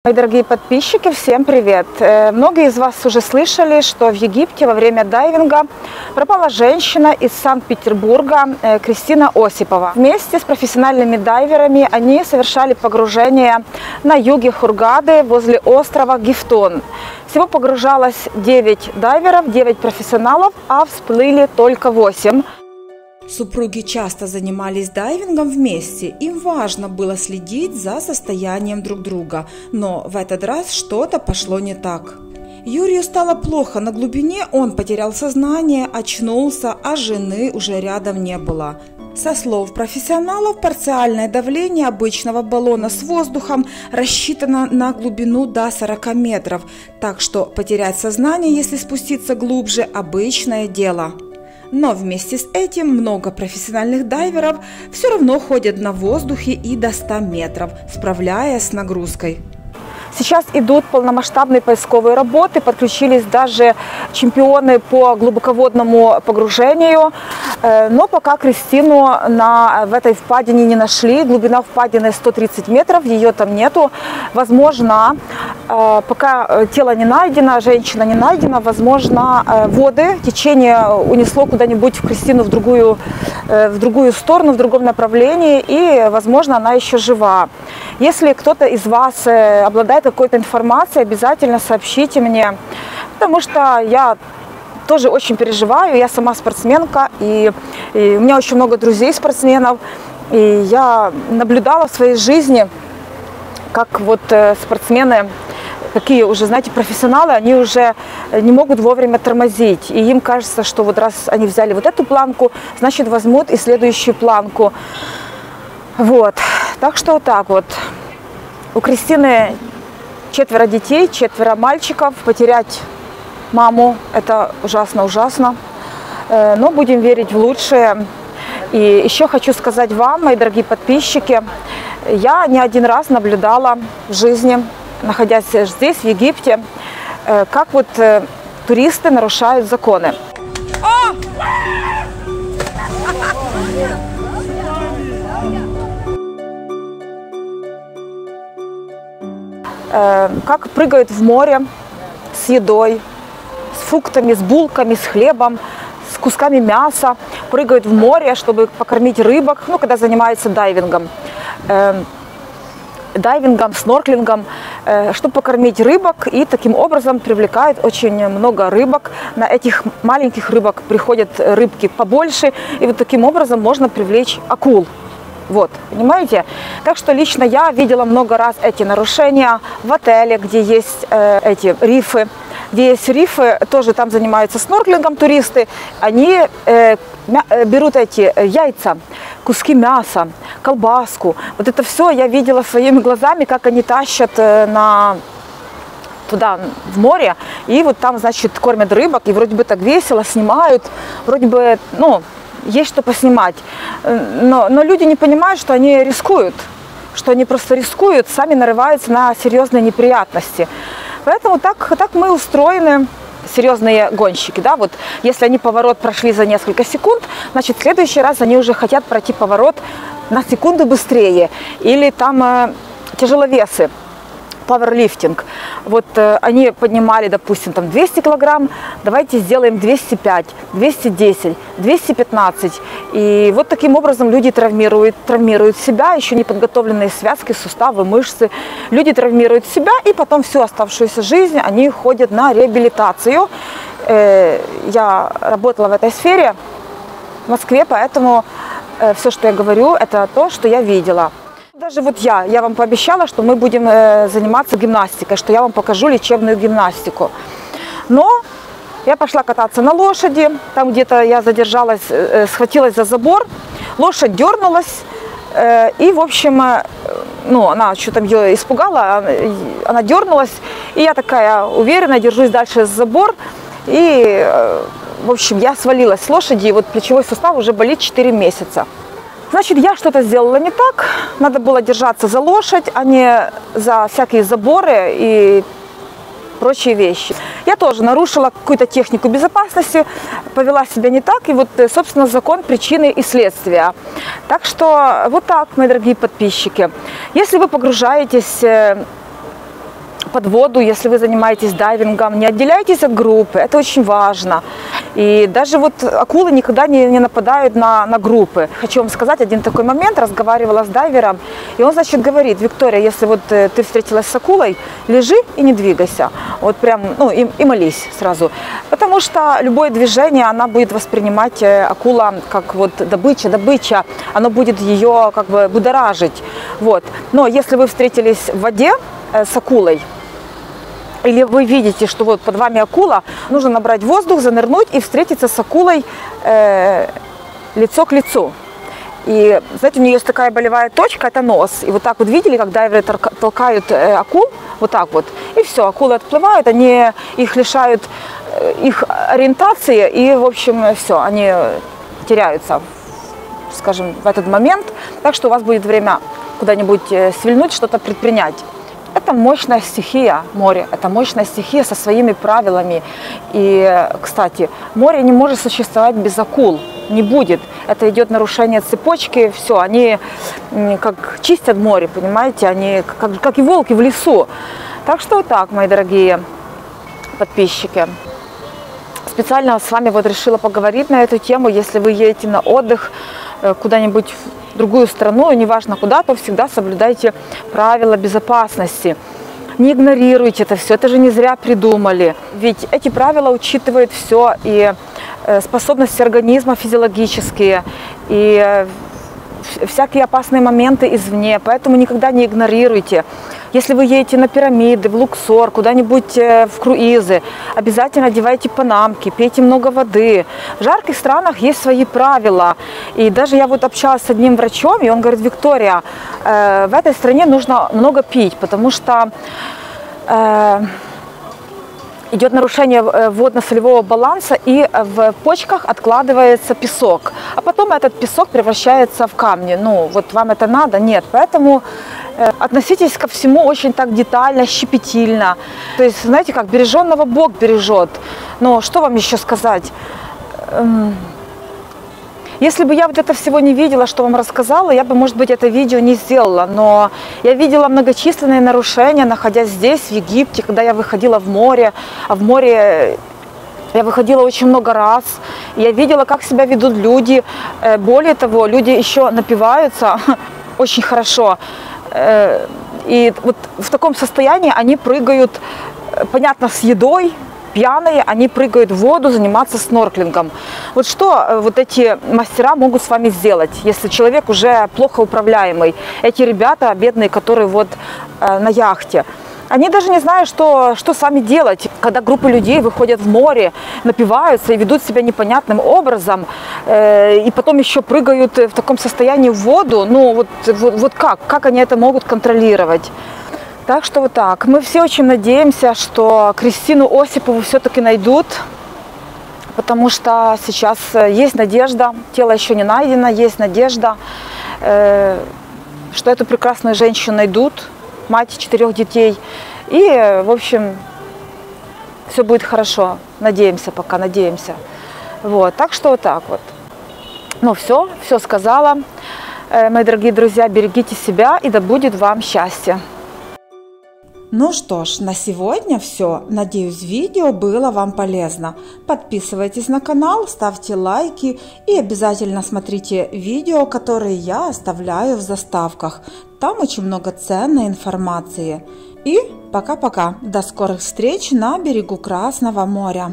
Мои дорогие подписчики, всем привет! Многие из вас уже слышали, что в Египте во время дайвинга пропала женщина из Санкт-Петербурга Кристина Осипова. Вместе с профессиональными дайверами они совершали погружение на юге Хургады возле острова Гифтон. Всего погружалось 9 дайверов, 9 профессионалов, а всплыли только 8. Супруги часто занимались дайвингом вместе, им важно было следить за состоянием друг друга, но в этот раз что-то пошло не так. Юрию стало плохо на глубине, он потерял сознание, очнулся, а жены уже рядом не было. Со слов профессионалов, парциальное давление обычного баллона с воздухом рассчитано на глубину до 40 метров, так что потерять сознание, если спуститься глубже, обычное дело. Но вместе с этим много профессиональных дайверов все равно ходят на воздухе и до 100 метров, справляясь с нагрузкой. Сейчас идут полномасштабные поисковые работы, подключились даже чемпионы по глубоководному погружению, но пока Кристину в этой впадине не нашли. Глубина впадины 130 метров, ее там нету. Возможно, пока тело не найдено, женщина не найдена, возможно, воды, течение унесло куда-нибудь в Кристину в другую сторону, в другом направлении, и, возможно, она еще жива. Если кто-то из вас обладает какой-то информацией, обязательно сообщите мне, потому что я тоже очень переживаю, я сама спортсменка, и у меня очень много друзей-спортсменов, и я наблюдала в своей жизни, как вот спортсмены, такие уже, знаете, профессионалы, они уже не могут вовремя тормозить, и им кажется, что вот раз они взяли вот эту планку, значит возьмут и следующую планку. Вот, так что вот так вот. У Кристины 4 детей, 4 мальчиков. Потерять маму – это ужасно-ужасно. Но будем верить в лучшее. И еще хочу сказать вам, мои дорогие подписчики, я не один раз наблюдала в жизни, находясь здесь, в Египте, как вот туристы нарушают законы. Как прыгают в море с едой, с фруктами, с булками, с хлебом, с кусками мяса, прыгают в море, чтобы покормить рыбок, ну, когда занимаются дайвингом, снорклингом, чтобы покормить рыбок, и таким образом привлекают очень много рыбок. На этих маленьких рыбок приходят рыбки побольше, и вот таким образом можно привлечь акул. Вот, понимаете? Так что лично я видела много раз эти нарушения в отеле, где есть эти рифы. Где есть рифы, тоже там занимаются снорклингом туристы. Они берут эти яйца, куски мяса, колбаску. Вот это все я видела своими глазами, как они тащат туда, в море. И вот там, значит, кормят рыбок. И вроде бы так весело, снимают. Вроде бы, ну, есть что поснимать. Но люди не понимают, что они рискуют. Что они просто рискуют, сами нарываются на серьезные неприятности. Поэтому так мы устроены, серьезные гонщики. Да? Вот если они поворот прошли за несколько секунд, значит, в следующий раз они уже хотят пройти поворот на секунду быстрее. Или там тяжеловесы. Пауэрлифтинг. Вот они поднимали, допустим, там 200 килограмм, давайте сделаем 205, 210, 215. И вот таким образом люди травмируют себя, еще не подготовленные связки, суставы, мышцы. Люди травмируют себя, и потом всю оставшуюся жизнь они ходят на реабилитацию. Я работала в этой сфере в Москве, поэтому все, что я говорю, это то, что я видела. Даже вот я вам пообещала, что мы будем заниматься гимнастикой, что я вам покажу лечебную гимнастику. Но я пошла кататься на лошади, там где-то я задержалась, схватилась за забор, лошадь дернулась, и, в общем, ну, она что-то ее испугала, она дернулась, и я такая уверенно держусь дальше за забор, и, в общем, я свалилась с лошади, и вот плечевой сустав уже болит 4 месяца. Значит, я что-то сделала не так, надо было держаться за лошадь, а не за всякие заборы и прочие вещи. Я тоже нарушила какую-то технику безопасности, повела себя не так, и вот, собственно, закон причины и следствия. Так что вот так, мои дорогие подписчики. Если вы погружаетесь под воду, если вы занимаетесь дайвингом, не отделяйтесь от группы, это очень важно. И даже вот акулы никогда не нападают на группы. Хочу вам сказать один такой момент, разговаривала с дайвером, и он, значит, говорит: Виктория, если вот ты встретилась с акулой, лежи и не двигайся, вот прям, ну и молись сразу, потому что любое движение она будет воспринимать, акула, как вот добыча, оно будет ее как бы будоражить, вот. Но если вы встретились в воде с акулой, или вы видите, что вот под вами акула, нужно набрать воздух, занырнуть и встретиться с акулой лицо к лицу. И, знаете, у нее есть такая болевая точка, это нос. И вот так вот видели, как дайверы толкают акул, вот так вот. И все, акулы отплывают, они их лишают их ориентации, и, в общем, все, они теряются, скажем, в этот момент. Так что у вас будет время куда-нибудь свильнуть, что-то предпринять. Это мощная стихия, море, это мощная стихия со своими правилами. И, кстати, море не может существовать без акул, не будет. Это идет нарушение цепочки, все, они как чистят море, понимаете, они как и волки в лесу. Так что вот так, мои дорогие подписчики. Специально с вами вот решила поговорить на эту тему. Если вы едете на отдых куда-нибудь в другую страну, неважно куда, то всегда соблюдайте правила безопасности. Не игнорируйте это все, это же не зря придумали. Ведь эти правила учитывают все, и способности организма физиологические, и всякие опасные моменты извне, поэтому никогда не игнорируйте. Если вы едете на пирамиды, в Луксор, куда-нибудь в круизы, обязательно одевайте панамки, пейте много воды. В жарких странах есть свои правила. И даже я вот общалась с одним врачом, и он говорит: Виктория, в этой стране нужно много пить, потому что идет нарушение водно-солевого баланса, и в почках откладывается песок. А потом этот песок превращается в камни. Ну, вот вам это надо? Нет. Поэтому относитесь ко всему очень так детально, щепетильно. То есть, знаете, как береженного Бог бережет. Но что вам еще сказать? Если бы я вот это всего не видела, что вам рассказала, я бы, может быть, это видео не сделала. Но я видела многочисленные нарушения, находясь здесь, в Египте, когда я выходила в море. А в море я выходила очень много раз. Я видела, как себя ведут люди. Более того, люди еще напиваются очень хорошо. И вот в таком состоянии они прыгают, понятно, с едой, пьяные, они прыгают в воду заниматься снорклингом. Вот что вот эти мастера могут с вами сделать, если человек уже плохо управляемый? Эти ребята, бедные, которые вот на яхте, они даже не знают, что с вами делать, когда группы людей выходят в море, напиваются и ведут себя непонятным образом, и потом еще прыгают в таком состоянии в воду. Ну вот как они это могут контролировать? Так что вот так. Мы все очень надеемся, что Кристину Осипову все-таки найдут, потому что сейчас есть надежда, тело еще не найдено, есть надежда, что эту прекрасную женщину найдут, мать 4 детей. И, в общем, все будет хорошо. Надеемся пока, надеемся. Вот, так что вот так вот. Ну все сказала. Мои дорогие друзья, берегите себя, и да будет вам счастье. Ну что ж, на сегодня все. Надеюсь, видео было вам полезно. Подписывайтесь на канал, ставьте лайки и обязательно смотрите видео, которые я оставляю в заставках. Там очень много ценной информации. И пока-пока. До скорых встреч на берегу Красного моря.